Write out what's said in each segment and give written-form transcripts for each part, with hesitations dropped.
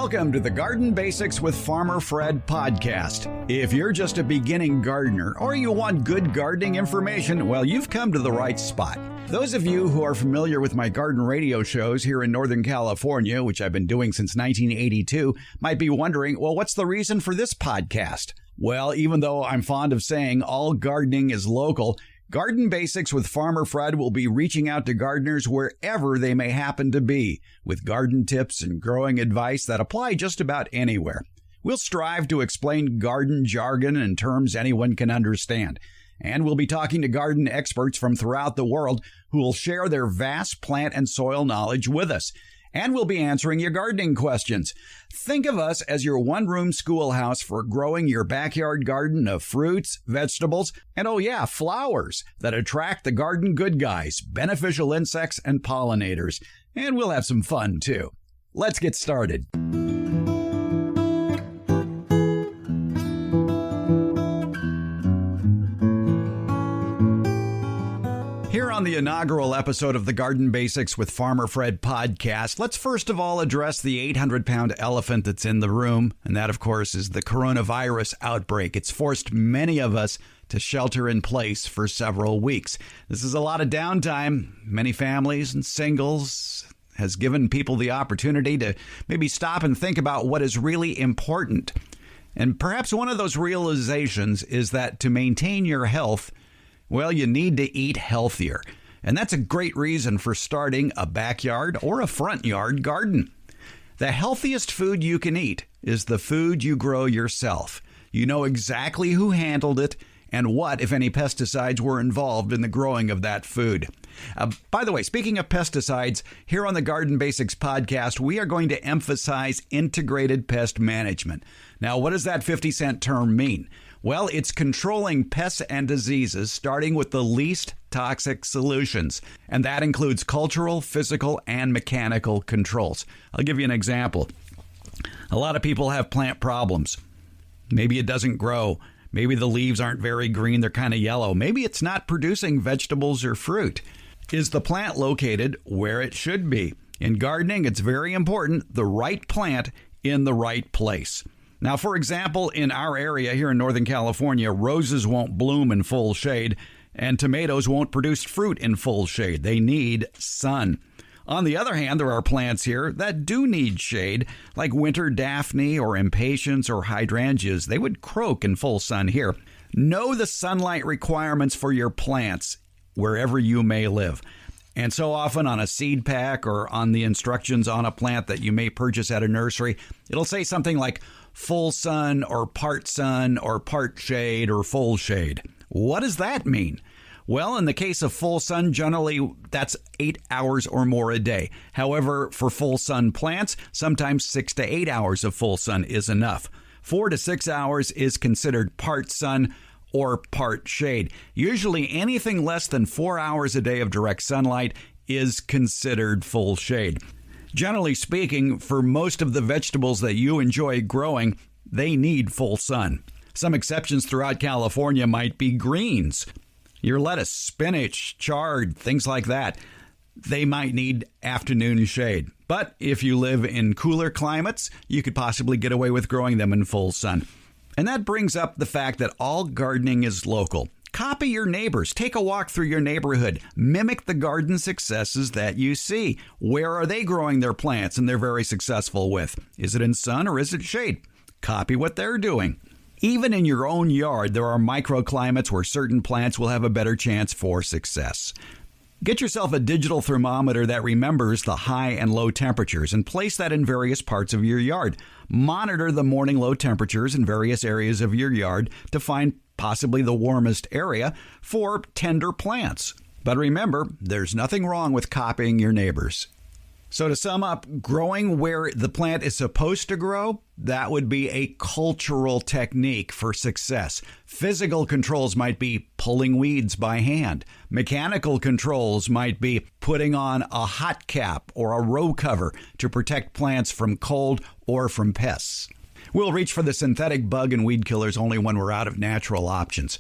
Welcome to the Garden Basics with Farmer Fred podcast. If you're just a beginning gardener or you want good gardening information, well, you've come to the right spot. Those of you who are familiar with my garden radio shows here in Northern California, which I've been doing since 1982, might be wondering, well, what's the reason for this podcast? Well, even though I'm fond of saying all gardening is local, Garden Basics with Farmer Fred will be reaching out to gardeners wherever they may happen to be, with garden tips and growing advice that apply just about anywhere. We'll strive to explain garden jargon and terms anyone can understand. And we'll be talking to garden experts from throughout the world who will share their vast plant and soil knowledge with us. And we'll be answering your gardening questions. Think of us as your one-room schoolhouse for growing your backyard garden of fruits, vegetables, and flowers that attract the garden good guys, beneficial insects, and pollinators. And we'll have some fun, too. Let's get started. Here on the inaugural episode of the Garden Basics with Farmer Fred podcast, let's first of all address the 800-pound elephant that's in the room, and that, of course, is the coronavirus outbreak. It's forced many of us to shelter in place for several weeks. This is a lot of downtime. Many families and singles has given people the opportunity to maybe stop and think about what is really important. And perhaps one of those realizations is that to maintain your health, well, you need to eat healthier. And that's a great reason for starting a backyard or a front yard garden. The healthiest food you can eat is the food you grow yourself. You know exactly who handled it and what, if any, pesticides were involved in the growing of that food. By the way, speaking of pesticides, here on the Garden Basics podcast, we are going to emphasize integrated pest management. Now, what does that 50-cent term mean? Well, it's controlling pests and diseases, starting with the least toxic solutions. And that includes cultural, physical, and mechanical controls. I'll give you an example. A lot of people have plant problems. Maybe it doesn't grow. Maybe the leaves aren't very green. They're kind of yellow. Maybe it's not producing vegetables or fruit. Is the plant located where it should be? In gardening, it's very important, the right plant in the right place. Now, for example, in our area here in Northern California, roses won't bloom in full shade, and tomatoes won't produce fruit in full shade. They need sun. On the other hand, there are plants here that do need shade, like winter daphne or impatiens or hydrangeas. They would croak in full sun here. Know the sunlight requirements for your plants wherever you may live. And so often on a seed pack or on the instructions on a plant that you may purchase at a nursery, it'll say something like full sun or part shade or full shade. What does that mean? Well, in the case of full sun, generally that's 8 hours or more a day. However, for full sun plants, sometimes 6 to 8 hours of full sun is enough. 4 to 6 hours is considered part sun or part shade. Usually anything less than 4 hours a day of direct sunlight is considered full shade. Generally speaking, for most of the vegetables that you enjoy growing, they need full sun. Some exceptions throughout California might be greens. Your lettuce, spinach, chard, things like that. They might need afternoon shade. But if you live in cooler climates, you could possibly get away with growing them in full sun. And that brings up the fact that all gardening is local. Copy your neighbors. Take a walk through your neighborhood. Mimic the garden successes that you see. Where are they growing their plants and they're very successful with? Is it in sun or is it shade? Copy what they're doing. Even in your own yard, there are microclimates where certain plants will have a better chance for success. Get yourself a digital thermometer that remembers the high and low temperatures and place that in various parts of your yard. Monitor the morning low temperatures in various areas of your yard to find possibly the warmest area for tender plants. But remember, there's nothing wrong with copying your neighbors. So to sum up, growing where the plant is supposed to grow, that would be a cultural technique for success. Physical controls might be pulling weeds by hand. Mechanical controls might be putting on a hot cap or a row cover to protect plants from cold or from pests. We'll reach for the synthetic bug and weed killers only when we're out of natural options.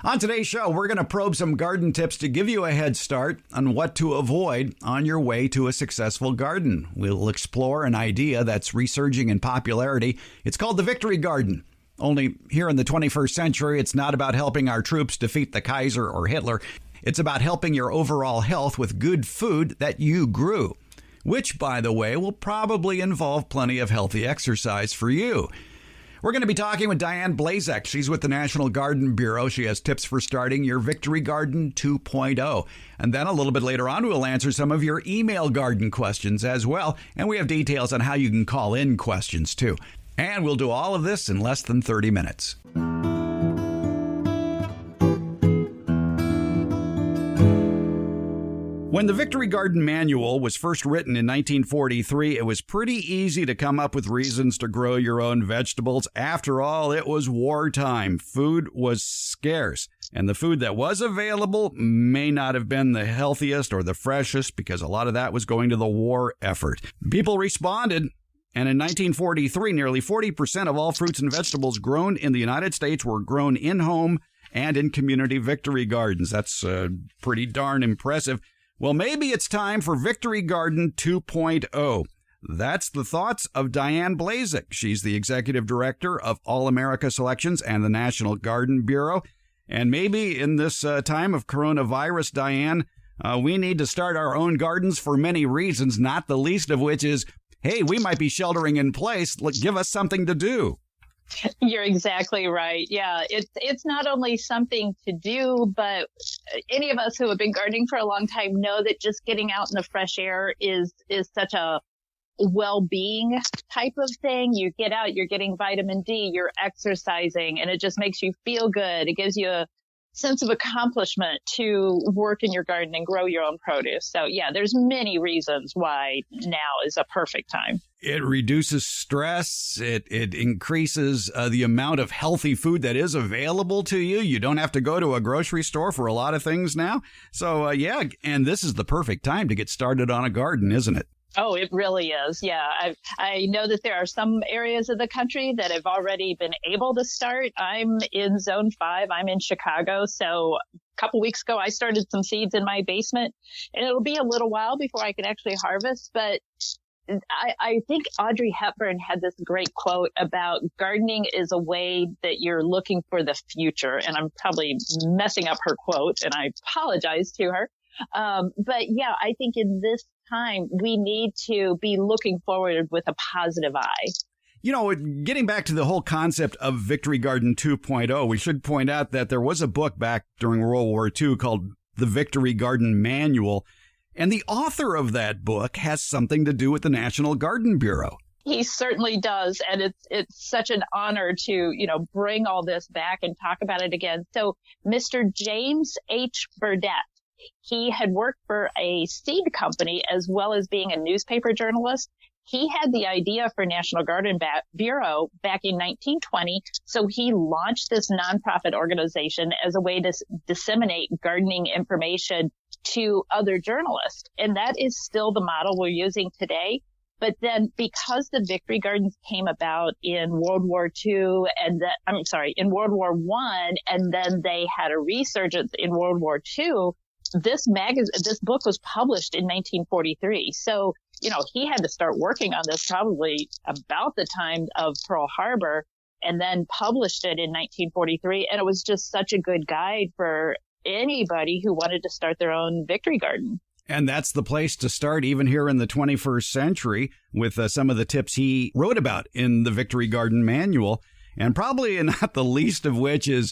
On today's show, we're going to probe some garden tips to give you a head start on what to avoid on your way to a successful garden. We'll explore an idea that's resurging in popularity. It's called the victory garden. Only here in the 21st century, it's not about helping our troops defeat the Kaiser or Hitler. It's about helping your overall health with good food that you grew, which, by the way, will probably involve plenty of healthy exercise for you. We're going to be talking with Diane Blazek. She's with the National Garden Bureau. She has tips for starting your Victory Garden 2.0. And then a little bit later on, we'll answer some of your email garden questions as well. And we have details on how you can call in questions too. And we'll do all of this in less than 30 minutes. When the Victory Garden Manual was first written in 1943, it was pretty easy to come up with reasons to grow your own vegetables. After all, it was wartime. Food was scarce, and the food that was available may not have been the healthiest or the freshest because a lot of that was going to the war effort. People responded, and in 1943, nearly 40% of all fruits and vegetables grown in the United States were grown in-home and in community victory gardens. That's pretty darn impressive. Well, maybe it's time for Victory Garden 2.0. That's the thoughts of Diane Blazek. She's the executive director of All America Selections and the National Garden Bureau. And maybe in this time of coronavirus, Diane, we need to start our own gardens for many reasons, not the least of which is, hey, we might be sheltering in place. Give us something to do. You're exactly right. Yeah, it's not only something to do, but any of us who have been gardening for a long time know that just getting out in the fresh air is such a well-being type of thing. You get out, you're getting vitamin D, you're exercising, and it just makes you feel good. It gives you a sense of accomplishment to work in your garden and grow your own produce. So yeah, there's many reasons why now is a perfect time. It reduces stress. It increases the amount of healthy food that is available to you. You don't have to go to a grocery store for a lot of things now. So yeah, and this is the perfect time to get started on a garden, isn't it? Oh, it really is. Yeah. I know that there are some areas of the country that have already been able to start. I'm in Zone 5. I'm in Chicago. So a couple weeks ago, I started some seeds in my basement, and it'll be a little while before I can actually harvest. But I think Audrey Hepburn had this great quote about gardening is a way that you're looking for the future. And I'm probably messing up her quote, and I apologize to her. But yeah, I think in this time, we need to be looking forward with a positive eye. You know, getting back to the whole concept of Victory Garden 2.0, we should point out that there was a book back during World War II called The Victory Garden Manual, and the author of that book has something to do with the National Garden Bureau. He certainly does, and it's such an honor to, bring all this back and talk about it again. So Mr. James H. Burdett, he had worked for a seed company as well as being a newspaper journalist. He had the idea for National Garden Bureau back in 1920. So he launched this nonprofit organization as a way to disseminate gardening information to other journalists. And that is still the model we're using today. But then because the Victory Gardens came about in World War II in World War I, and then they had a resurgence in World War II, this book was published in 1943. So, he had to start working on this probably about the time of Pearl Harbor, and then published it in 1943. And it was just such a good guide for anybody who wanted to start their own victory garden. And that's the place to start even here in the 21st century with some of the tips he wrote about in the Victory Garden Manual. And probably not the least of which is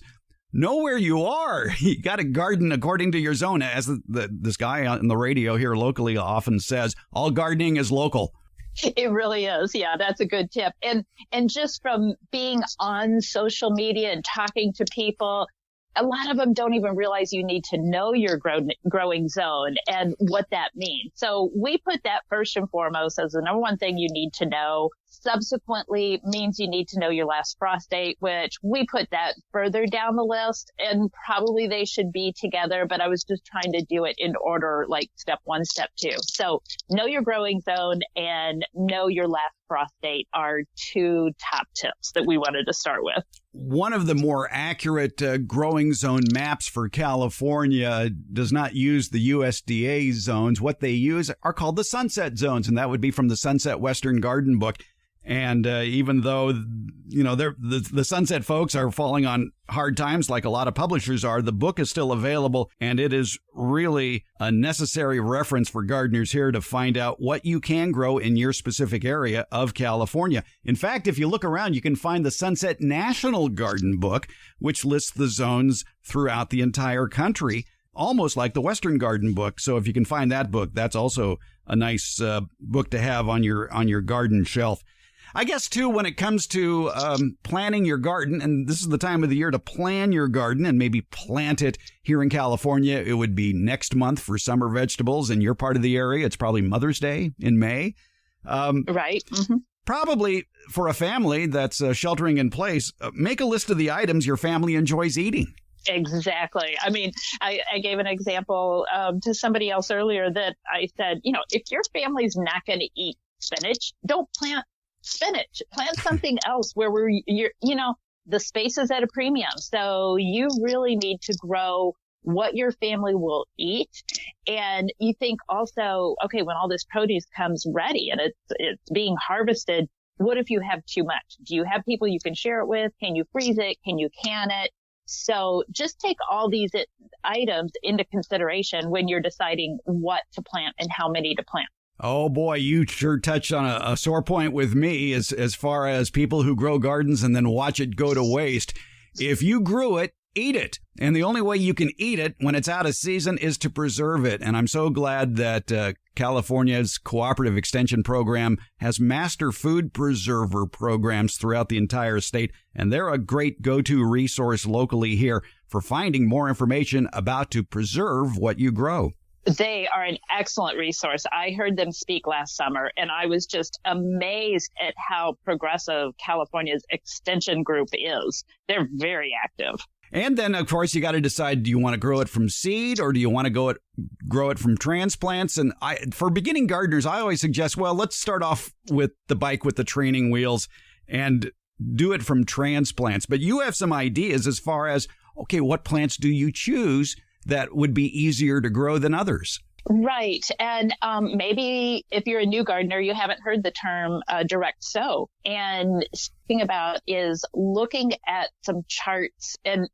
know where you are. You got to garden according to your zone. As this guy on the radio here locally often says, all gardening is local. It really is. Yeah, that's a good tip. And just from being on social media and talking to people, a lot of them don't even realize you need to know your growing zone and what that means. So we put that first and foremost as the number one thing you need to know. subsequently means you need to know your last frost date, which we put that further down the list, and probably they should be together, but I was just trying to do it in order, like step 1, step 2. So know your growing zone and know your last frost date are 2 top tips that we wanted to start with. One of the more accurate growing zone maps for California does not use the USDA zones. What they use are called the sunset zones, and that would be from the Sunset Western Garden Book. And even though, the Sunset folks are falling on hard times like a lot of publishers are, the book is still available, and it is really a necessary reference for gardeners here to find out what you can grow in your specific area of California. In fact, if you look around, you can find the Sunset National Garden Book, which lists the zones throughout the entire country, almost like the Western Garden Book. So if you can find that book, that's also a nice book to have on your garden shelf. I guess, too, when it comes to planning your garden, and this is the time of the year to plan your garden and maybe plant it here in California, it would be next month for summer vegetables. In your part of the area, it's probably Mother's Day in May. Right. Mm-hmm. Probably for a family that's sheltering in place, make a list of the items your family enjoys eating. Exactly. I mean, I gave an example to somebody else earlier that I said, if your family's not going to eat spinach, don't plant spinach. Plant something else where the space is at a premium. So you really need to grow what your family will eat. And you think also, okay, when all this produce comes ready and it's being harvested, what if you have too much? Do you have people you can share it with? Can you freeze it? Can you can it? So just take all these items into consideration when you're deciding what to plant and how many to plant. Oh, boy, you sure touched on a sore point with me as far as people who grow gardens and then watch it go to waste. If you grew it, eat it. And the only way you can eat it when it's out of season is to preserve it. And I'm so glad that California's Cooperative Extension Program has master food preserver programs throughout the entire state. And they're a great go-to resource locally here for finding more information about to preserve what you grow. They are an excellent resource. I heard them speak last summer, and I was just amazed at how progressive California's extension group is. They're very active. And then, of course, you got to decide, do you want to grow it from seed or do you want to grow it from transplants? And for beginning gardeners, I always suggest, well, let's start off with the bike with the training wheels and do it from transplants. But you have some ideas as far as, okay, what plants do you choose that would be easier to grow than others? Right. And maybe if you're a new gardener, you haven't heard the term direct sow. And speaking about is looking at some charts. And,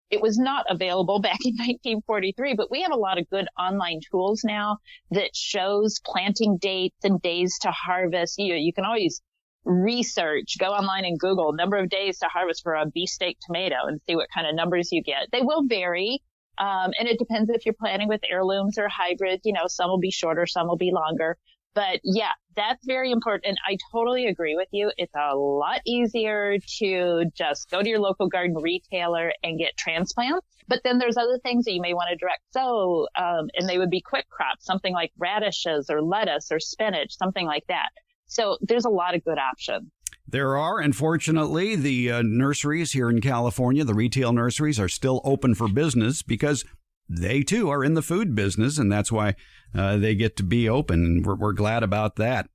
it was not available back in 1943, but we have a lot of good online tools now that shows planting dates and days to harvest. You can always research, go online and Google number of days to harvest for a beefsteak tomato and see what kind of numbers you get. They will vary. And it depends if you're planting with heirlooms or hybrids. Some will be shorter, some will be longer. But yeah, that's very important. And I totally agree with you. It's a lot easier to just go to your local garden retailer and get transplants. But then there's other things that you may want to direct sow, and they would be quick crops, something like radishes or lettuce or spinach, something like that. So there's a lot of good options. There are, unfortunately, the nurseries here in California, the retail nurseries are still open for business because they, too, are in the food business, and that's why they get to be open, and we're glad about that.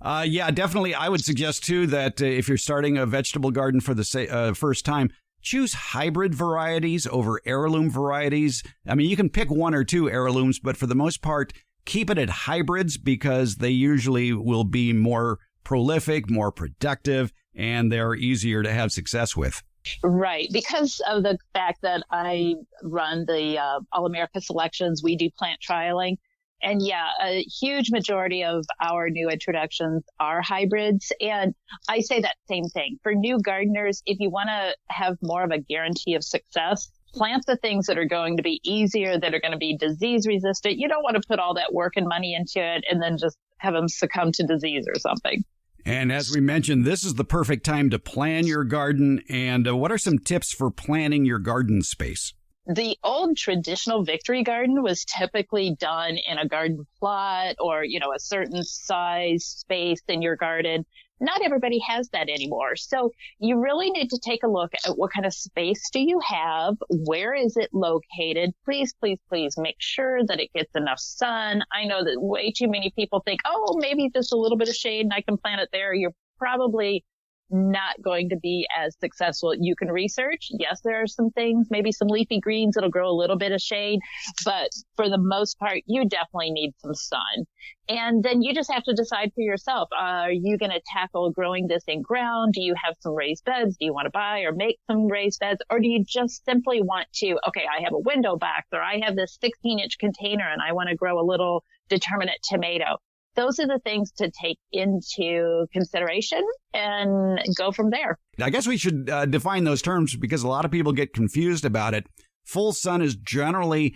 Yeah, definitely, I would suggest, too, that if you're starting a vegetable garden for the first time, choose hybrid varieties over heirloom varieties. I mean, you can pick 1 or 2 heirlooms, but for the most part, keep it at hybrids because they usually will be more prolific, more productive, and they're easier to have success with. Right. Because of the fact that I run the All-America selections, we do plant trialing. And yeah, a huge majority of our new introductions are hybrids. And I say that same thing. For new gardeners, if you want to have more of a guarantee of success, plant the things that are going to be easier, that are going to be disease resistant. You don't want to put all that work and money into it and then just have them succumb to disease or something. And as we mentioned, this is the perfect time to plan your garden. And what are some tips for planning your garden space? The old traditional victory garden was typically done in a garden plot or, a certain size space in your garden. Not everybody has that anymore. So you really need to take a look at what kind of space do you have? Where is it located? Please, please, please make sure that it gets enough sun. I know that way too many people think, oh, maybe just a little bit of shade and I can plant it there. You're probably not going to be as successful. You can research. Yes, there are some things, maybe some leafy greens that'll grow a little bit of shade, but for the most part, you definitely need some sun. And then you just have to decide for yourself, are you going to tackle growing this in ground? Do you have some raised beds? Do you want to buy or make some raised beds? Or do you just simply want to, okay, I have a window box or I have this 16-inch container and I want to grow a little determinate tomato. Those are the things to take into consideration and go from there. I guess we should define those terms because a lot of people get confused about it. Full sun is generally,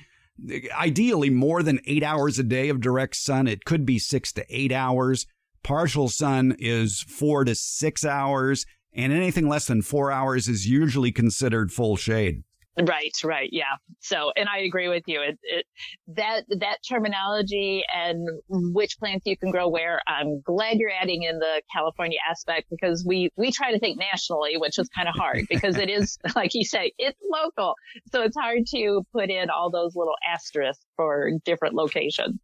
ideally, more than 8 hours a day of direct sun. It could be 6 to 8 hours. Partial sun is 4 to 6 hours, and anything less than 4 hours is usually considered full shade. Right. Yeah. So, and I agree with you. That terminology and which plants you can grow where, I'm glad you're adding in the California aspect because we try to think nationally, which is kind of hard because it is, like you say, it's local. So it's hard to put in all those little asterisks for different locations.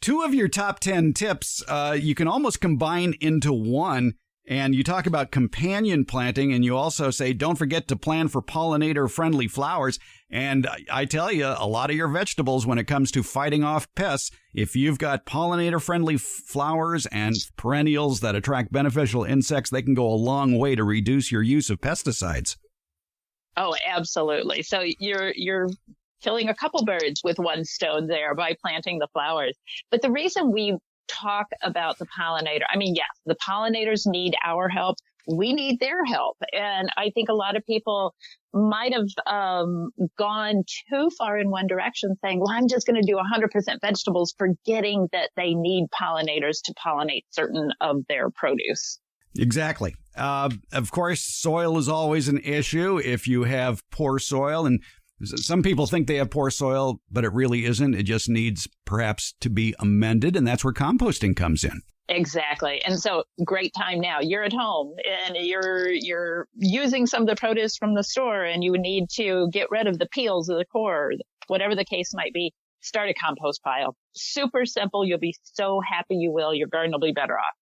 2 of your top 10 tips, you can almost combine into one. And you talk about companion planting, and you also say, don't forget to plan for pollinator-friendly flowers. And I tell you, a lot of your vegetables, when it comes to fighting off pests, if you've got pollinator-friendly flowers and perennials that attract beneficial insects, they can go a long way to reduce your use of pesticides. Oh, absolutely. So you're killing a couple birds with one stone there by planting the flowers. But the reason we talk about the pollinator. I mean, yes, the pollinators need our help. We need their help. And I think a lot of people might have gone too far in one direction saying, well, I'm just going to do 100% vegetables, forgetting that they need pollinators to pollinate certain of their produce. Exactly. Of course, soil is always an issue if you have poor soil, and some people think they have poor soil, but it really isn't. It just needs perhaps to be amended, and that's where composting comes in. Exactly. And so great time now. You're at home and you're using some of the produce from the store and you need to get rid of the peels or the core, whatever the case might be. Start a compost pile. Super simple. You'll be so happy you will. Your garden will be better off.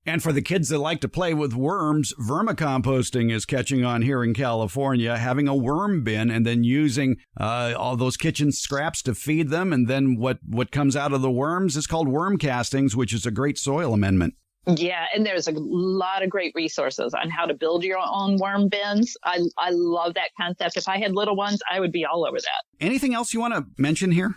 And for the kids that like to play with worms, vermicomposting is catching on here in California, having a worm bin and then using all those kitchen scraps to feed them. And then what comes out of the worms is called worm castings, which is a great soil amendment. Yeah, and there's a lot of great resources on how to build your own worm bins. I love that concept. If I had little ones, I would be all over that. Anything else you want to mention here?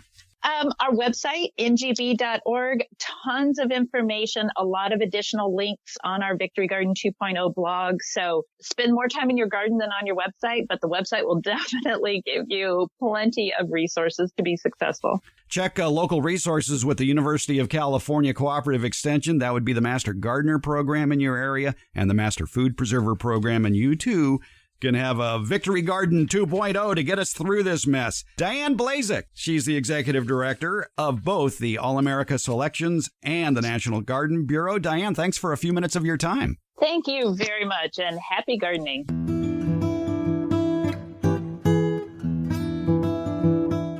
Our website, ngb.org, tons of information, a lot of additional links on our Victory Garden 2.0 blog. So spend more time in your garden than on your website, but the website will definitely give you plenty of resources to be successful. Check local resources with the University of California Cooperative Extension. That would be the Master Gardener program in your area and the Master Food Preserver program. And you, too, can have a Victory Garden 2.0 to get us through this mess. Diane Blazek, she's the executive director of both the All-America Selections and the National Garden Bureau. Diane, thanks for a few minutes of your time. Thank you very much, and happy gardening.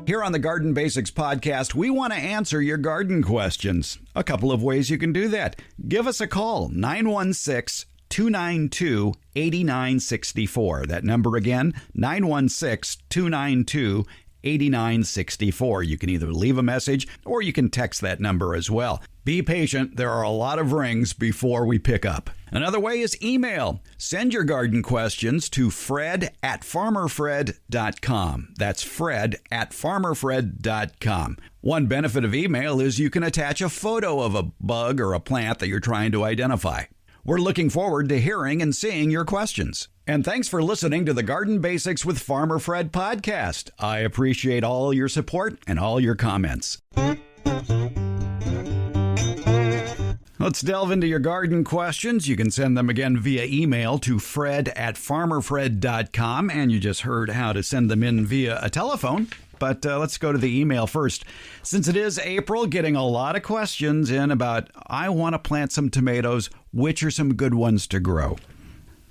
Here on the Garden Basics podcast, we want to answer your garden questions. A couple of ways you can do that. Give us a call, 916-292-8964. That number again, 916-292-8964. You can either leave a message or you can text that number as well. Be patient. There are a lot of rings before we pick up. Another way is email. Send your garden questions to fred@farmerfred.com. That's fred@farmerfred.com. One benefit of email is you can attach a photo of a bug or a plant that you're trying to identify. We're looking forward to hearing and seeing your questions. And thanks for listening to the Garden Basics with Farmer Fred podcast. I appreciate all your support and all your comments. Let's delve into your garden questions. You can send them again via email to fred@farmerfred.com. And you just heard how to send them in via a telephone. But let's go to the email first. Since it is April, getting a lot of questions in about, I want to plant some tomatoes. Which are some good ones to grow?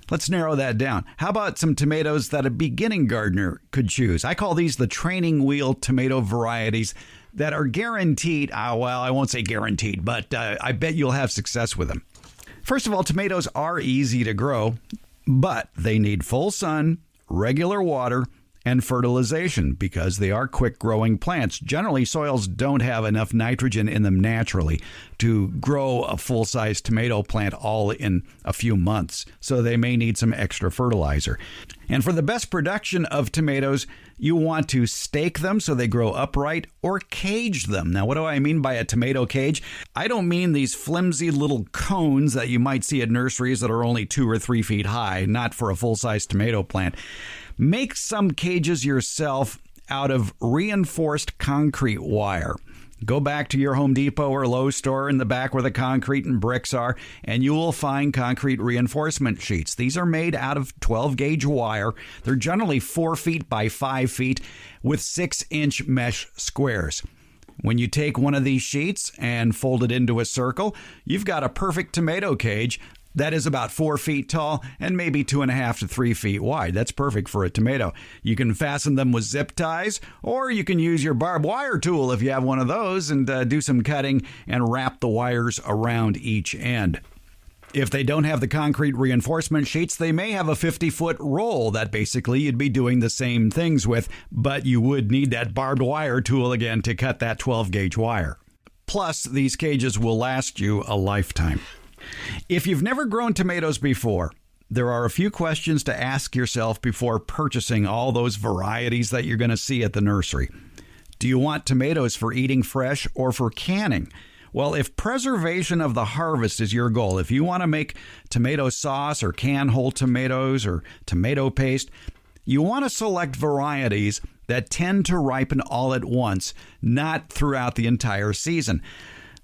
Let's narrow that down. How about some tomatoes that a beginning gardener could choose? I call these the training wheel tomato varieties that are guaranteed. Well, I won't say guaranteed, but I bet you'll have success with them. First of all, tomatoes are easy to grow, but they need full sun, regular water, and fertilization because they are quick-growing plants. Generally, soils don't have enough nitrogen in them naturally to grow a full-size tomato plant all in a few months, so they may need some extra fertilizer. And for the best production of tomatoes, you want to stake them so they grow upright or cage them. Now, what do I mean by a tomato cage? I don't mean these flimsy little cones that you might see at nurseries that are only 2 or 3 feet high, not for a full-size tomato plant. Make some cages yourself out of reinforced concrete wire. Go back to your Home Depot or Lowe's store in the back where the concrete and bricks are, and you will find concrete reinforcement sheets. These are made out of 12-gauge wire. They're generally 4 feet by 5 feet with 6-inch mesh squares. When you take one of these sheets and fold it into a circle, you've got a perfect tomato cage that is about 4 feet tall and maybe 2.5 to 3 feet wide. That's perfect for a tomato. You can fasten them with zip ties, or you can use your barbed wire tool if you have one of those and do some cutting and wrap the wires around each end. If they don't have the concrete reinforcement sheets, they may have a 50-foot roll that basically you'd be doing the same things with, but you would need that barbed wire tool again to cut that 12-gauge wire. Plus, these cages will last you a lifetime. If you've never grown tomatoes before, there are a few questions to ask yourself before purchasing all those varieties that you're going to see at the nursery. Do you want tomatoes for eating fresh or for canning? Well, if preservation of the harvest is your goal, if you want to make tomato sauce or can whole tomatoes or tomato paste, you want to select varieties that tend to ripen all at once, not throughout the entire season.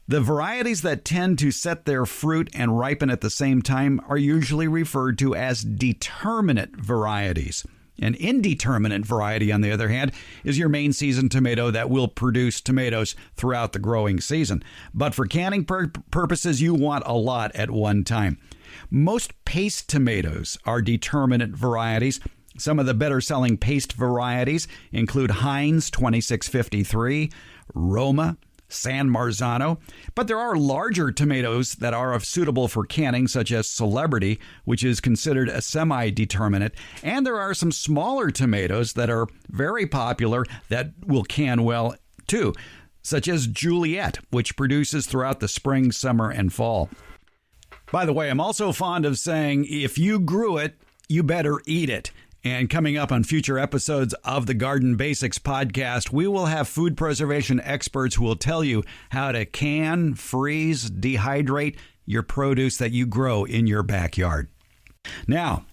The varieties that tend to set their fruit and ripen at the same time are usually referred to as determinate varieties. An indeterminate variety, on the other hand, is your main season tomato that will produce tomatoes throughout the growing season. But for canning purposes, you want a lot at one time. Most paste tomatoes are determinate varieties. Some of the better-selling paste varieties include Heinz 2653, Roma, San Marzano, but there are larger tomatoes that are suitable for canning, such as Celebrity, which is considered a semi-determinate, and there are some smaller tomatoes that are very popular that will can well too, such as Juliet, which produces throughout the spring, summer, and fall. By the way, I'm also fond of saying, if you grew it, you better eat it. And coming up on future episodes of the Garden Basics podcast, we will have food preservation experts who will tell you how to can, freeze, dehydrate your produce that you grow in your backyard. Now,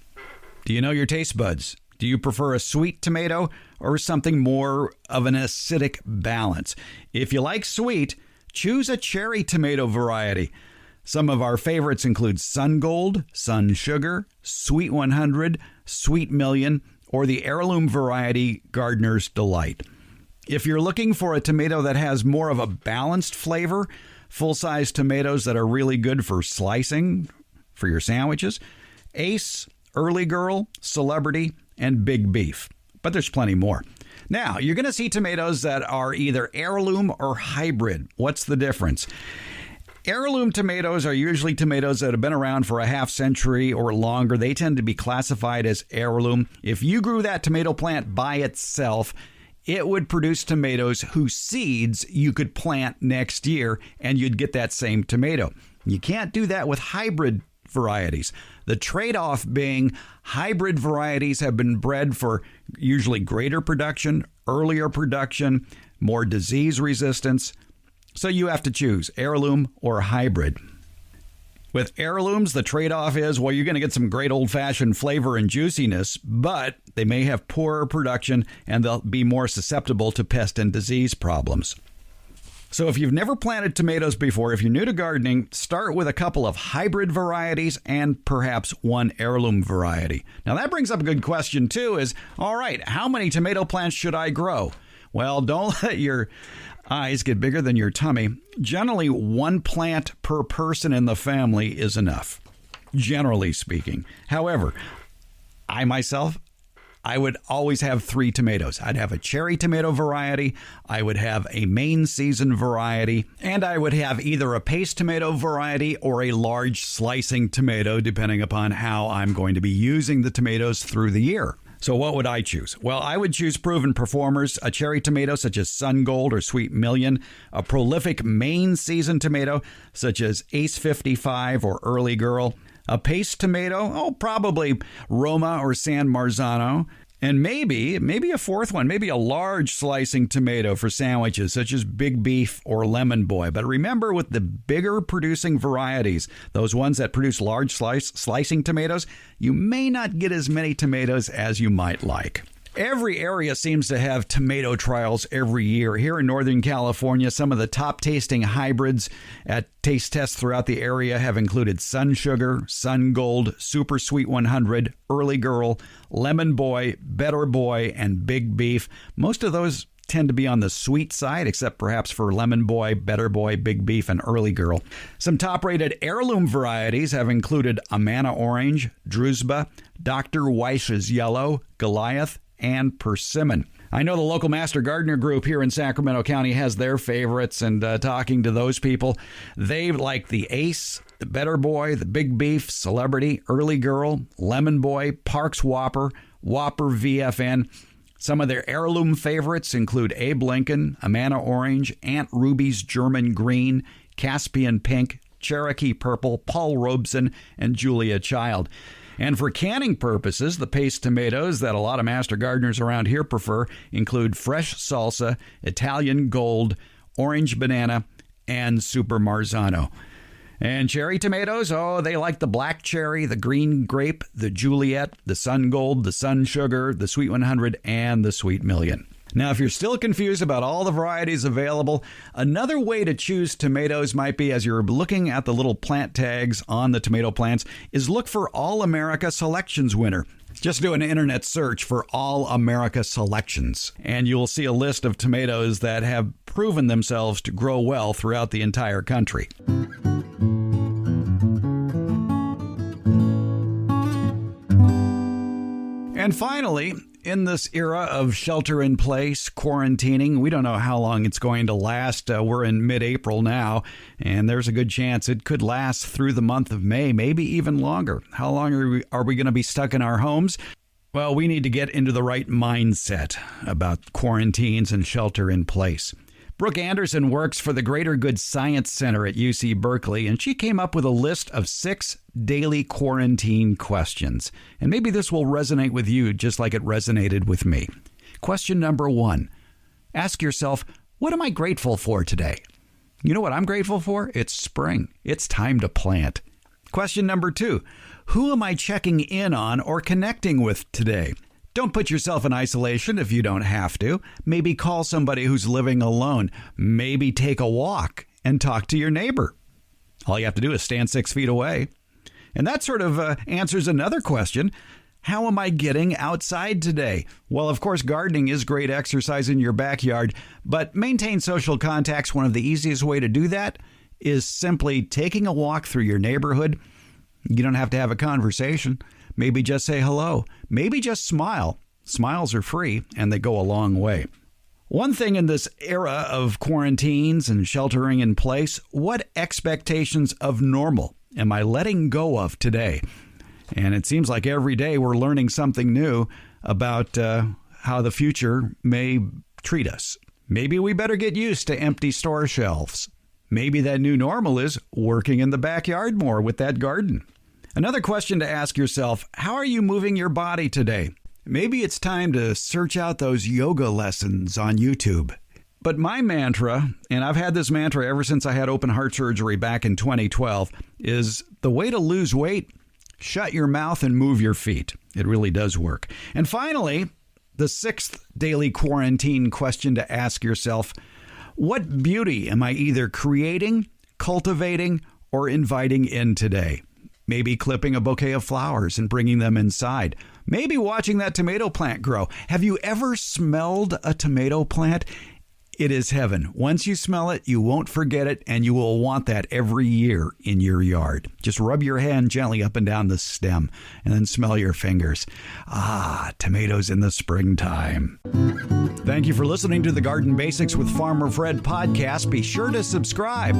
do you know your taste buds? Do you prefer a sweet tomato or something more of an acidic balance? If you like sweet, choose a cherry tomato variety. Some of our favorites include Sun Gold, Sun Sugar, Sweet 100, Sweet Million, or the heirloom variety Gardener's Delight. If you're looking for a tomato that has more of a balanced flavor, full-size tomatoes that are really good for slicing for your sandwiches, Ace, Early Girl, Celebrity, and Big Beef. But there's plenty more. Now, you're going to see tomatoes that are either heirloom or hybrid. What's the difference? Heirloom tomatoes are usually tomatoes that have been around for a half century or longer. They tend to be classified as heirloom. If you grew that tomato plant by itself, it would produce tomatoes whose seeds you could plant next year and you'd get that same tomato. You can't do that with hybrid varieties. The trade-off being hybrid varieties have been bred for usually greater production, earlier production, more disease resistance. So you have to choose heirloom or hybrid. With heirlooms, the trade-off is, well, you're going to get some great old-fashioned flavor and juiciness, but they may have poorer production and they'll be more susceptible to pest and disease problems. So if you've never planted tomatoes before, if you're new to gardening, start with a couple of hybrid varieties and perhaps one heirloom variety. Now that brings up a good question too, is, all right, how many tomato plants should I grow? Well, don't let your eyes get bigger than your tummy. Generally, one plant per person in the family is enough, generally speaking. However, I would always have 3 tomatoes. I'd have a cherry tomato variety, I would have a main season variety, and I would have either a paste tomato variety or a large slicing tomato, depending upon how I'm going to be using the tomatoes through the year. So what would I choose? Well, I would choose proven performers, a cherry tomato such as Sun Gold or Sweet Million, a prolific main season tomato such as Ace 55 or Early Girl, a paste tomato, probably Roma or San Marzano, and maybe a fourth one, maybe a large slicing tomato for sandwiches such as Big Beef or Lemon Boy. But remember, with the bigger producing varieties, those ones that produce large slicing tomatoes, you may not get as many tomatoes as you might like. Every area seems to have tomato trials every year. Here in Northern California, some of the top tasting hybrids at taste tests throughout the area have included Sun Sugar, Sun Gold, Super Sweet 100, Early Girl, Lemon Boy, Better Boy, and Big Beef. Most of those tend to be on the sweet side, except perhaps for Lemon Boy, Better Boy, Big Beef, and Early Girl. Some top-rated heirloom varieties have included Amana Orange, Druzhba, Dr. Weiss's Yellow, Goliath, and Persimmon. I know the local Master Gardener group here in Sacramento County has their favorites, and talking to those people, they like the Ace, the Better Boy, the Big Beef, Celebrity, Early Girl, Lemon Boy, Parks Whopper, Whopper VFN. Some of their heirloom favorites include Abe Lincoln, Amana Orange, Aunt Ruby's German Green, Caspian Pink, Cherokee Purple, Paul Robeson, and Julia Child. And for canning purposes, the paste tomatoes that a lot of master gardeners around here prefer include Fresh Salsa, Italian Gold, Orange Banana, and Super Marzano. And cherry tomatoes, they like the black cherry, the green grape, the Juliet, the Sun Gold, the Sun Sugar, the Sweet 100, and the Sweet Million. Now, if you're still confused about all the varieties available, another way to choose tomatoes might be, as you're looking at the little plant tags on the tomato plants, is look for All America Selections winner. Just do an internet search for All America Selections, and you'll see a list of tomatoes that have proven themselves to grow well throughout the entire country. And finally, in this era of shelter-in-place, quarantining, we don't know how long it's going to last. We're in mid-April now, and there's a good chance it could last through the month of May, maybe even longer. How long are we going to be stuck in our homes? Well, we need to get into the right mindset about quarantines and shelter-in-place. Brooke Anderson works for the Greater Good Science Center at UC Berkeley, and she came up with a list of 6 daily quarantine questions. And maybe this will resonate with you just like it resonated with me. Question number 1. Ask yourself, what am I grateful for today? You know what I'm grateful for? It's spring. It's time to plant. Question number 2. Who am I checking in on or connecting with today? Don't put yourself in isolation if you don't have to. Maybe call somebody who's living alone. Maybe take a walk and talk to your neighbor. All you have to do is stand 6 feet away. And that sort of answers another question. How am I getting outside today? Well, of course, gardening is great exercise in your backyard, but maintain social contacts. One of the easiest way to do that is simply taking a walk through your neighborhood. You don't have to have a conversation. Maybe just say hello. Maybe just smile. Smiles are free, and they go a long way. One thing in this era of quarantines and sheltering in place, what expectations of normal am I letting go of today? And it seems like every day we're learning something new about how the future may treat us. Maybe we better get used to empty store shelves. Maybe that new normal is working in the backyard more with that garden. Another question to ask yourself, how are you moving your body today? Maybe it's time to search out those yoga lessons on YouTube. But my mantra, and I've had this mantra ever since I had open heart surgery back in 2012, is the way to lose weight, shut your mouth and move your feet. It really does work. And finally, the 6th daily quarantine question to ask yourself, what beauty am I either creating, cultivating, or inviting in today? Maybe clipping a bouquet of flowers and bringing them inside. Maybe watching that tomato plant grow. Have you ever smelled a tomato plant? It is heaven. Once you smell it, you won't forget it, and you will want that every year in your yard. Just rub your hand gently up and down the stem, and then smell your fingers. Ah, tomatoes in the springtime. Thank you for listening to the Garden Basics with Farmer Fred podcast. Be sure to subscribe.